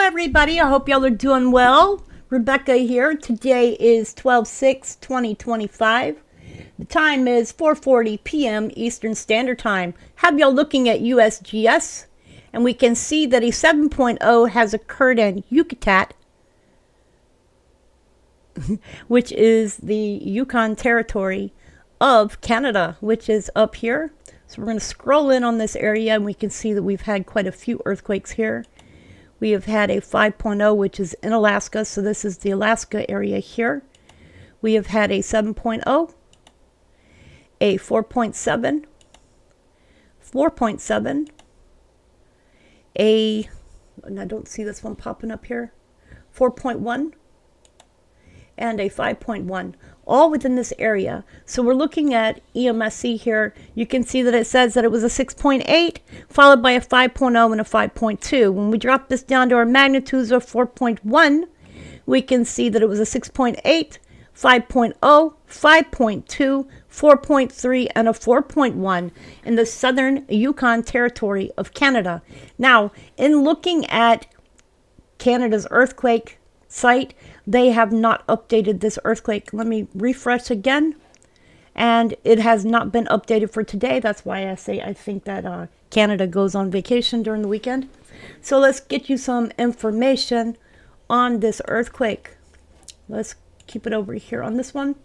everybody. I hope y'all are doing well. Rebecca here. Today is 12/6/2025. The time is 4:40 p.m. Eastern Standard Time. Have y'all looking at USGS, and we can see that a 7.0 has occurred in Yucatan, which is the Yukon territory of Canada, which is up here. So we're going to scroll in on this area, and we can see that we've had quite a few earthquakes here. We have had a 5.0, which is in Alaska, so this is the Alaska area here. We have had a 7.0, a 4.7, 4.7, and I don't see this one popping up here, 4.1, and a 5.1, all within this area. So we're looking at EMSC here. You can see that it says that it was a 6.8, followed by a 5.0 and a 5.2. When we drop this down to our magnitudes of 4.1, we can see that it was a 6.8, 5.0, 5.2, 4.3, and a 4.1 in the southern Yukon territory of Canada. Now, in looking at Canada's earthquake site, they have not updated this earthquake. Let me refresh again, and it has not been updated for today. That's why I say I think that Canada goes on vacation during the weekend. So let's get you some information on this earthquake. Let's keep it over here on this one.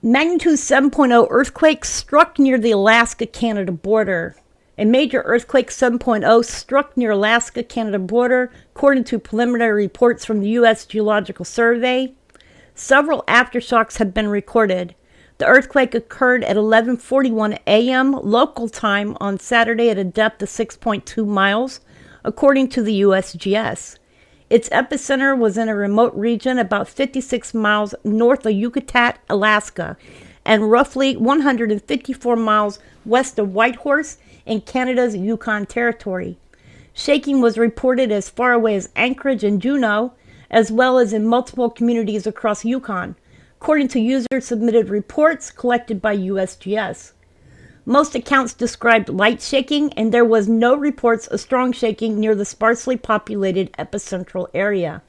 Magnitude 7.0 earthquake struck near the Alaska-Canada border. A major earthquake 7.0 struck near Alaska-Canada border, according to preliminary reports from the U.S. Geological Survey. Several aftershocks have been recorded. The earthquake occurred at 11:41 a.m. local time on Saturday at a depth of 6.2 miles, according to the USGS. Its epicenter was in a remote region about 56 miles north of Yucatan, Alaska, and roughly 154 miles west of Whitehorse in Canada's Yukon territory. Shaking was reported as far away as Anchorage and Juneau, as well as in multiple communities across Yukon, according to user-submitted reports collected by USGS. Most accounts described light shaking, and there was no reports of strong shaking near the sparsely populated epicentral area.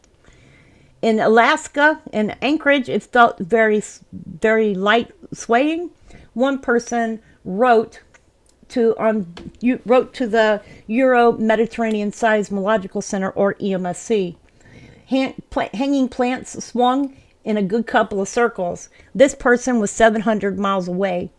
In Alaska and Anchorage, it felt very, very light swaying. One person wrote to the Euro-Mediterranean Seismological Center, or EMSC. Hanging plants swung in a good couple of circles. This person was 700 miles away.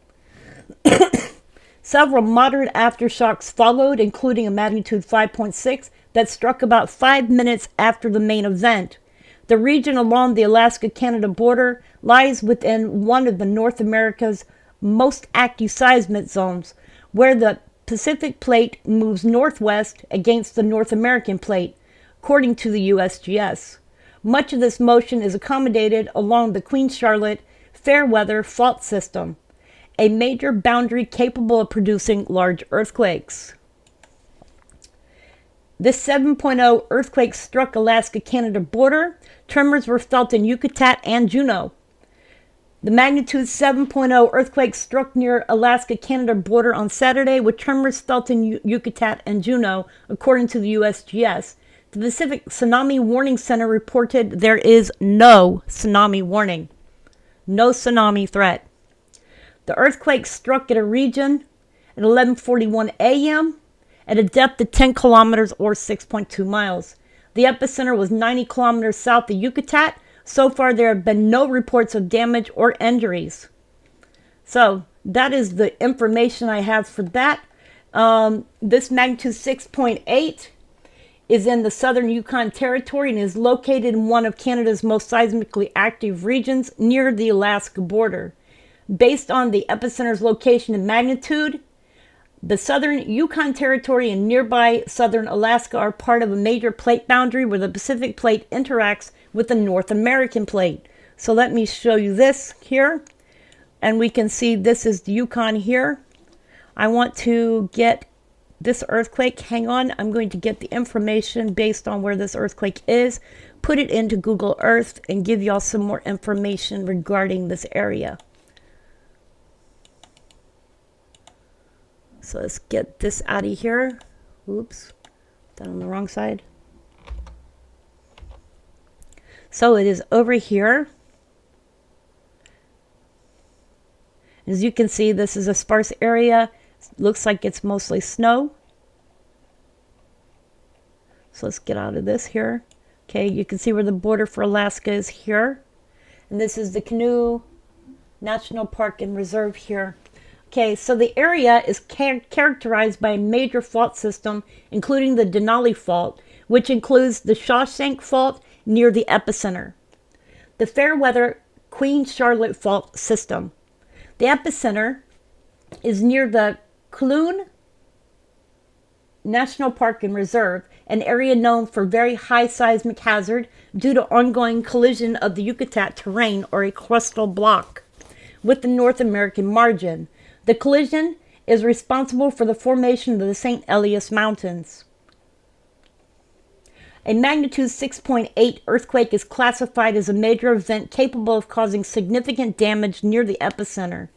Several moderate aftershocks followed, including a magnitude 5.6 that struck about 5 minutes after the main event. The region along the Alaska-Canada border lies within one of North America's most active seismic zones, where the Pacific Plate moves northwest against the North American Plate, according to the USGS. Much of this motion is accommodated along the Queen Charlotte Fairweather Fault System, a major boundary capable of producing large earthquakes. This 7.0 earthquake struck Alaska-Canada border. Tremors were felt in Yucatan and Juneau. The magnitude 7.0 earthquake struck near Alaska-Canada border on Saturday, with tremors felt in Yucatan and Juneau, according to the USGS. The Pacific Tsunami Warning Center reported there is no tsunami warning. No tsunami threat. The earthquake struck at a region at 11:41 a.m. at a depth of 10 kilometers or 6.2 miles. The epicenter was 90 kilometers south of Yucatan. So far, there have been no reports of damage or injuries. So that is the information I have for that. This magnitude 6.8 is in the southern Yukon territory and is located in one of Canada's most seismically active regions near the Alaska border. Based on the epicenter's location and magnitude, the southern Yukon territory and nearby southern Alaska are part of a major plate boundary where the Pacific Plate interacts with the North American Plate. So let me show you this here. And we can see this is the Yukon here. I want to get this earthquake. Hang on. I'm going to get the information based on where this earthquake is, put it into Google Earth, and give y'all some more information regarding this area. So let's get this out of here. Oops. that on the wrong side. So it is over here. As you can see, this is a sparse area. Looks like it's mostly snow. So let's get out of this here. Okay, you can see where the border for Alaska is here. And this is the Canoe National Park and Reserve here. Okay, so the area is characterized by a major fault system, including the Denali Fault, which includes the Shawshank Fault near the epicenter, the Fairweather Queen Charlotte Fault system. The epicenter is near the Clune National Park and Reserve, an area known for very high seismic hazard due to ongoing collision of the Yucatan terrain or a crustal block with the North American margin. The collision is responsible for the formation of the St. Elias Mountains. A magnitude 6.8 earthquake is classified as a major event capable of causing significant damage near the epicenter.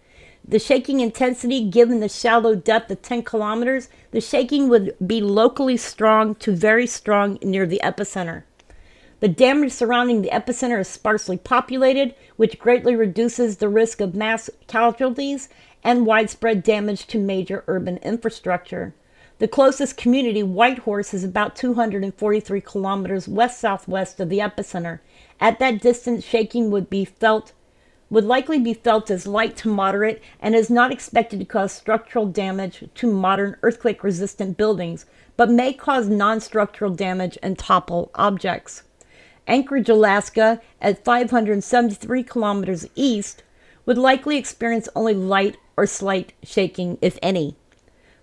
The shaking intensity, given the shallow depth of 10 kilometers, the shaking would be locally strong to very strong near the epicenter. The damage surrounding the epicenter is sparsely populated, which greatly reduces the risk of mass casualties and widespread damage to major urban infrastructure. The closest community, Whitehorse, is about 243 kilometers west-southwest of the epicenter. At that distance, shaking would likely be felt as light to moderate and is not expected to cause structural damage to modern earthquake-resistant buildings, but may cause non-structural damage and topple objects. Anchorage, Alaska, at 573 kilometers east, would likely experience only light or slight shaking, if any.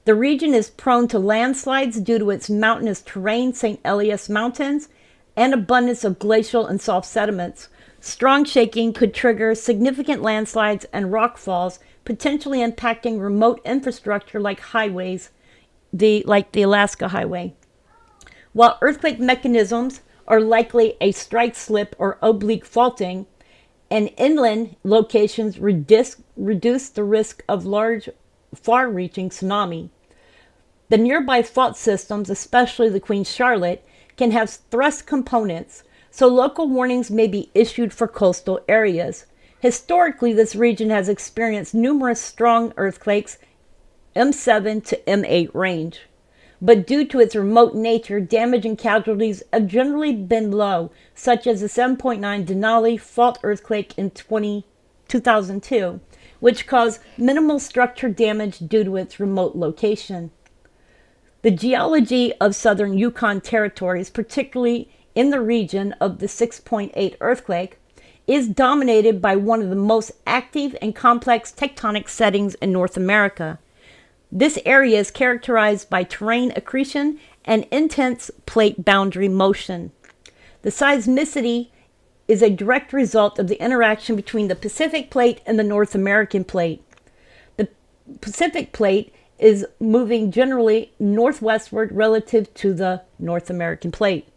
The region is prone to landslides due to its mountainous terrain, St. Elias Mountains, and abundance of glacial and soft sediments. Strong shaking could trigger significant landslides and rock falls, potentially impacting remote infrastructure like highways, like the Alaska Highway. While earthquake mechanisms are likely a strike slip or oblique faulting, and inland locations reduce the risk of large, far-reaching tsunami. The nearby fault systems, especially the Queen Charlotte, can have thrust components, so local warnings may be issued for coastal areas. Historically, this region has experienced numerous strong earthquakes, M7 to M8 range. But due to its remote nature, damage and casualties have generally been low, such as the 7.9 Denali fault earthquake in 2002, which caused minimal structure damage due to its remote location. The geology of southern Yukon territories, particularly in the region of the 6.8 earthquake, is dominated by one of the most active and complex tectonic settings in North America. This area is characterized by terrain accretion and intense plate boundary motion. The seismicity is a direct result of the interaction between the Pacific Plate and the North American Plate. The Pacific Plate is moving generally northwestward relative to the North American Plate.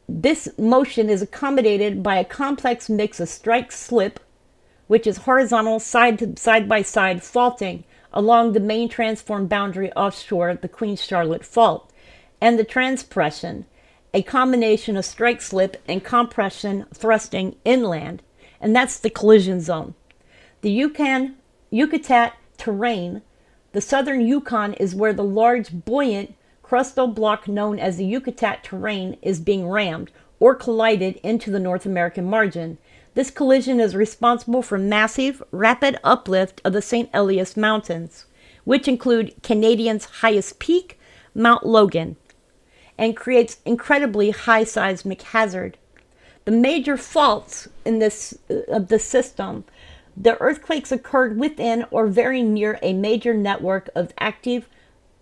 This motion is accommodated by a complex mix of strike-slip, which is horizontal side-by-side faulting along the main transform boundary offshore the Queen Charlotte Fault, and the transpression, a combination of strike-slip and compression thrusting inland, and that's the collision zone. The Yucatan terrain, the southern Yukon, is where the large buoyant crustal block known as the Yucatan terrain is being rammed or collided into the North American margin. This collision is responsible for massive, rapid uplift of the St. Elias Mountains, which include Canadian's highest peak, Mount Logan, and creates incredibly high seismic hazard. The major faults in the system, the earthquakes occurred within or very near a major network of active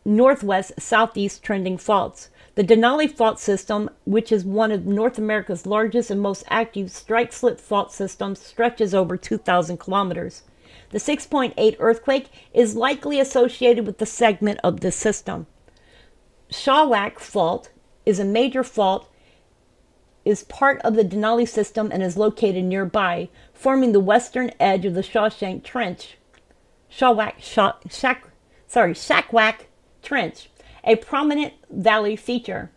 northwest-southeast trending faults. The Denali Fault System, which is one of North America's largest and most active strike-slip fault systems, stretches over 2,000 kilometers. The 6.8 earthquake is likely associated with the segment of this system. Shawshank Fault is a major fault, is part of the Denali system and is located nearby, forming the western edge of the Shawshank Trench. Shawak Trench, a prominent valley feature.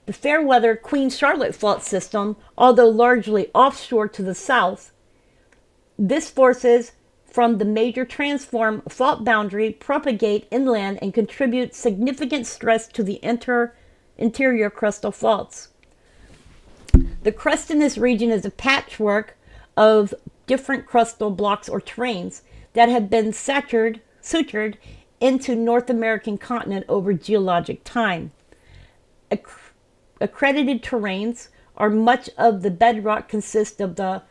The Fairweather Queen Charlotte Fault System, although largely offshore to the south, this forces from the major transform fault boundary propagate inland and contribute significant stress to the interior crustal faults. The crust in this region is a patchwork of different crustal blocks or terrains that have been sutured into North American continent over geologic time. Accredited terrains are much of the bedrock consist of the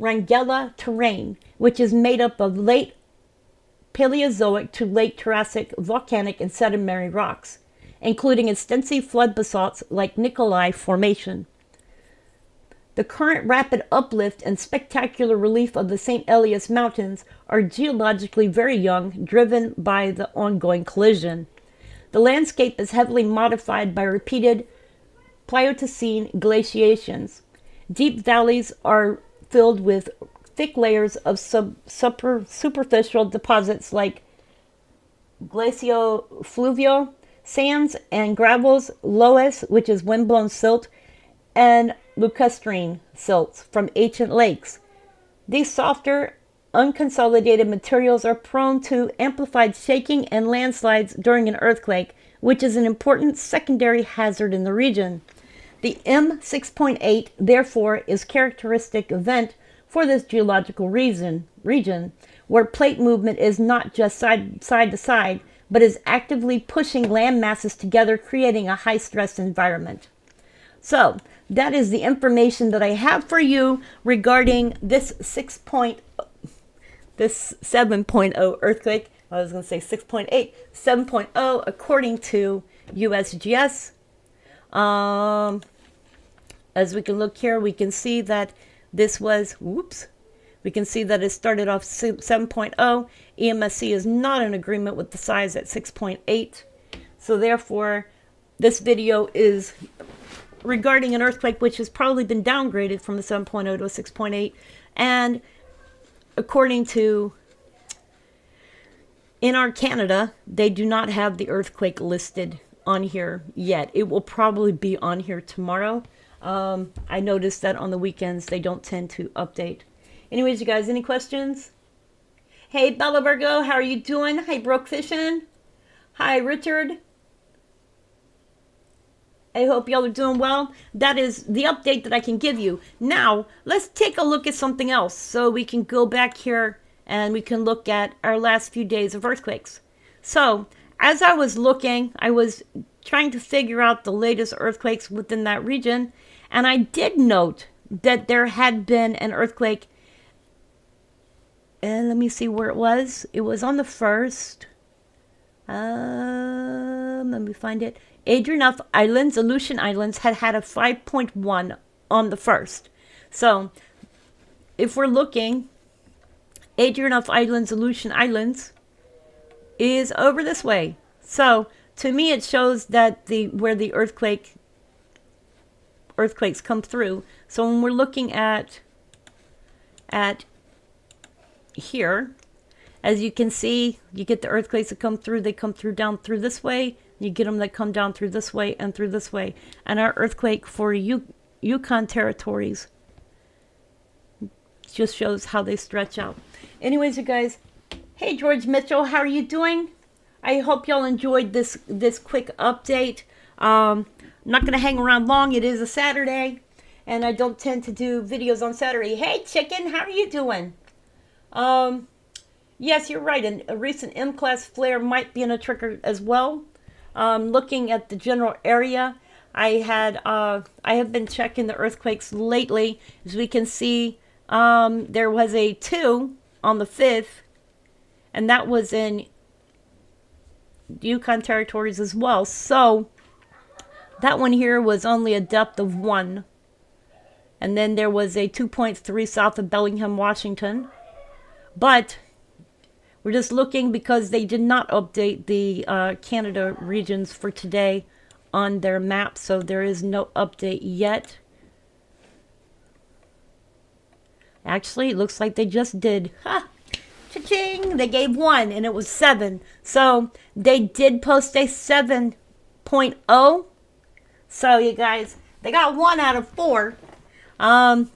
Wrangella terrain, which is made up of late Paleozoic to late Jurassic volcanic and sedimentary rocks, including extensive flood basalts like Nicolai Formation. The current rapid uplift and spectacular relief of the St. Elias Mountains are geologically very young, driven by the ongoing collision. The landscape is heavily modified by repeated Pleistocene glaciations. Deep valleys are filled with thick layers of superficial deposits like glaciofluvial sands and gravels, loess, which is windblown silt, and lacustrine silts from ancient lakes. These softer, unconsolidated materials are prone to amplified shaking and landslides during an earthquake, which is an important secondary hazard in the region. The M6.8, therefore, is a characteristic event for this geological region, where plate movement is not just side to side, but is actively pushing land masses together, creating a high-stress environment. So, that is the information that I have for you regarding this 7.0 earthquake. I was going to say 6.8, 7.0 according to USGS. As we can look here, we can see that this was, we can see that it started off 7.0. EMSC is not in agreement with the size at 6.8. So therefore, this video is regarding an earthquake which has probably been downgraded from a 7.0 to a 6.8. And according to in our Canada, they do not have the earthquake listed on here yet. It will probably be on here tomorrow. I noticed that on the weekends they don't tend to update. Anyways, you guys, any questions? Hey, Bella Virgo, how are you doing? Hi, Brooke Fishing. Hi, Richard. I hope y'all are doing well. That is the update that I can give you. Now, let's take a look at something else so we can go back here and we can look at our last few days of earthquakes. So, as I was looking, I was trying to figure out the latest earthquakes within that region, and I did note that there had been an earthquake, and let me see where it was. It was on the 1st. Let me find it. Adrianoff Islands, Aleutian Islands, had a 5.1 on the 1st. So, if we're looking, Adrianoff Islands, Aleutian Islands is over this way. So, to me, it shows that where the earthquakes come through. So, when we're looking at here, as you can see, you get the earthquakes that come through. They come through down through this way. You get them that come down through this way and through this way. And our earthquake for Yukon territories just shows how they stretch out. Anyways, you guys, hey, George Mitchell, how are you doing? I hope y'all enjoyed this quick update. I'm not going to hang around long. It is a Saturday, and I don't tend to do videos on Saturday. Hey, chicken, how are you doing? Yes, you're right. A recent M-class flare might be in a trigger as well. Looking at the general area, I have been checking the earthquakes lately. As we can see, there was a 2 on the 5th, and that was in Yukon territories as well. So that one here was only a depth of 1. And then there was a 2.3 south of Bellingham, Washington. But we're just looking because they did not update the Canada regions for today on their map, so there is no update yet. Actually, it looks like they just did. Ha! Cha-ching! They gave 1, and it was 7. So they did post a 7 7.0. So you guys, they got 1 out of 4.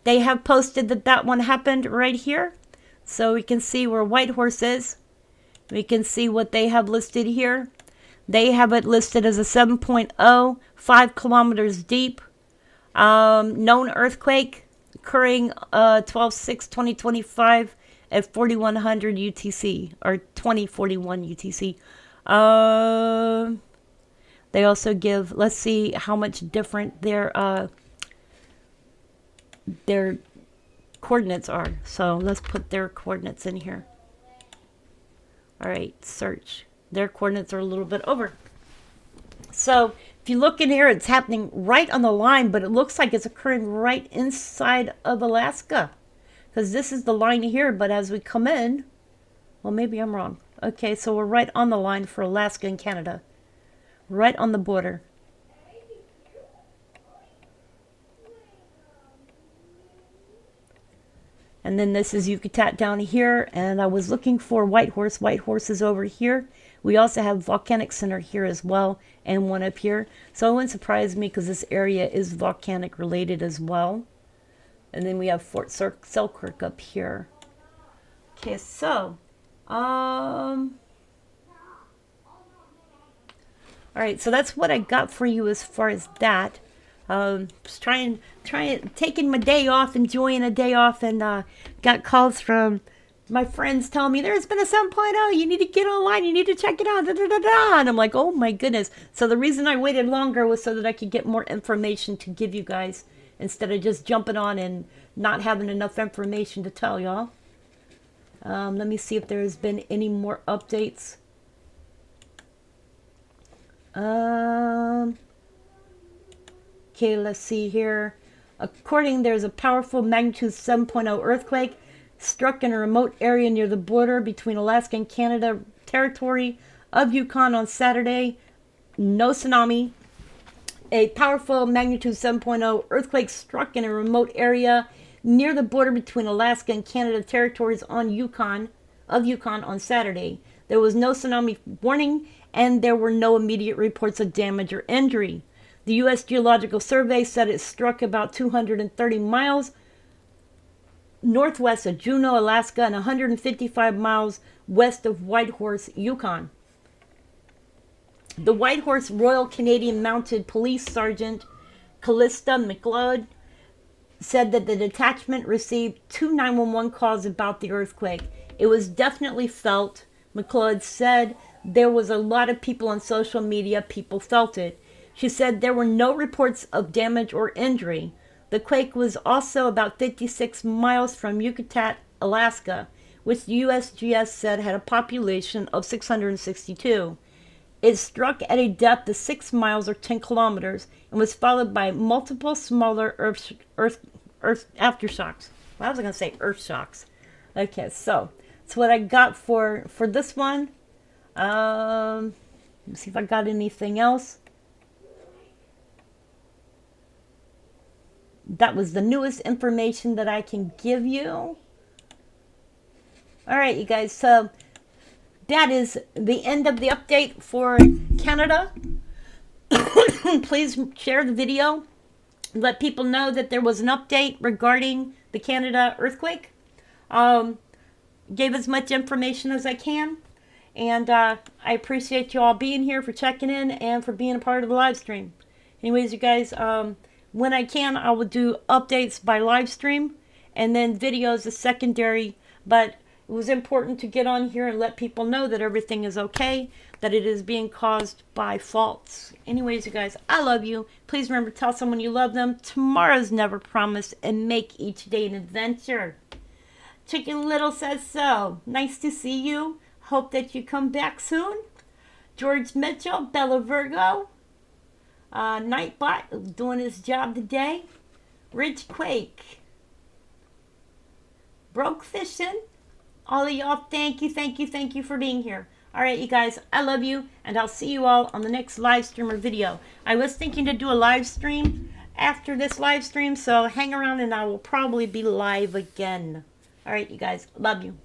They have posted that one happened right here. So we can see where Whitehorse is. We can see what they have listed here. They have it listed as a 7.0, 5 kilometers deep. Known earthquake occurring 12/6/2025 at 4100 UTC, or 2041 UTC. They also give, let's see how much different their coordinates are. So let's put their coordinates in here. All right, search. Their coordinates are a little bit over. So if you look in here, it's happening right on the line, but it looks like it's occurring right inside of Alaska, because this is the line here. But as we come in, well, maybe I'm wrong. Okay, so we're right on the line for Alaska and Canada, right on the border. And then this is Yucatan down here, and I was looking for Whitehorse. Whitehorse is over here. We also have Volcanic Center here as well, and one up here. So it wouldn't surprise me because this area is volcanic related as well. And then we have Fort Selkirk up here. Okay, so, all right, so that's what I got for you as far as that. Just taking my day off, enjoying a day off, and got calls from my friends telling me there's been a 7.0, you need to get online, you need to check it out, da, da, da, da. And I'm like, oh my goodness. So the reason I waited longer was so that I could get more information to give you guys, instead of just jumping on and not having enough information to tell y'all. Let me see if there's been any more updates. Okay, let's see here. There's a powerful magnitude 7.0 earthquake struck in a remote area near the border between Alaska and Canada territory of Yukon on Saturday. No tsunami. A powerful magnitude 7.0 earthquake struck in a remote area near the border between Alaska and Canada territories on Yukon on Saturday. There was no tsunami warning, and there were no immediate reports of damage or injury. The U.S. Geological Survey said it struck about 230 miles northwest of Juneau, Alaska, and 155 miles west of Whitehorse, Yukon. The Whitehorse Royal Canadian Mounted Police Sergeant Callista McLeod said that the detachment received 2 911 calls about the earthquake. It was definitely felt. McLeod said there was a lot of people on social media, people felt it. She said there were no reports of damage or injury. The quake was also about 56 miles from Yucatan, Alaska, which the USGS said had a population of 662. It struck at a depth of 6 miles or 10 kilometers and was followed by multiple smaller earth aftershocks. Well, I was going to say earth shocks. Okay, so that's what I got for this one. Let's see if I got anything else. That was the newest information that I can give you. All right, you guys. So that is the end of the update for Canada. Please share the video. Let people know that there was an update regarding the Canada earthquake. Gave as much information as I can. And I appreciate you all being here, for checking in, and for being a part of the live stream. Anyways, you guys, when I can, I will do updates by live stream, and then videos as secondary. But it was important to get on here and let people know that everything is okay, that it is being caused by faults. Anyways, you guys, I love you. Please remember to tell someone you love them. Tomorrow's never promised, and make each day an adventure. Chicken Little says so. Nice to see you. Hope that you come back soon. George Mitchell, Bella Virgo. Nightbot doing his job today. Rich Quake. Broke Fishing. All of y'all, thank you for being here. All right, you guys, I love you, and I'll see you all on the next live stream or video. I was thinking to do a live stream after this live stream, so hang around and I will probably be live again. All right, you guys, love you.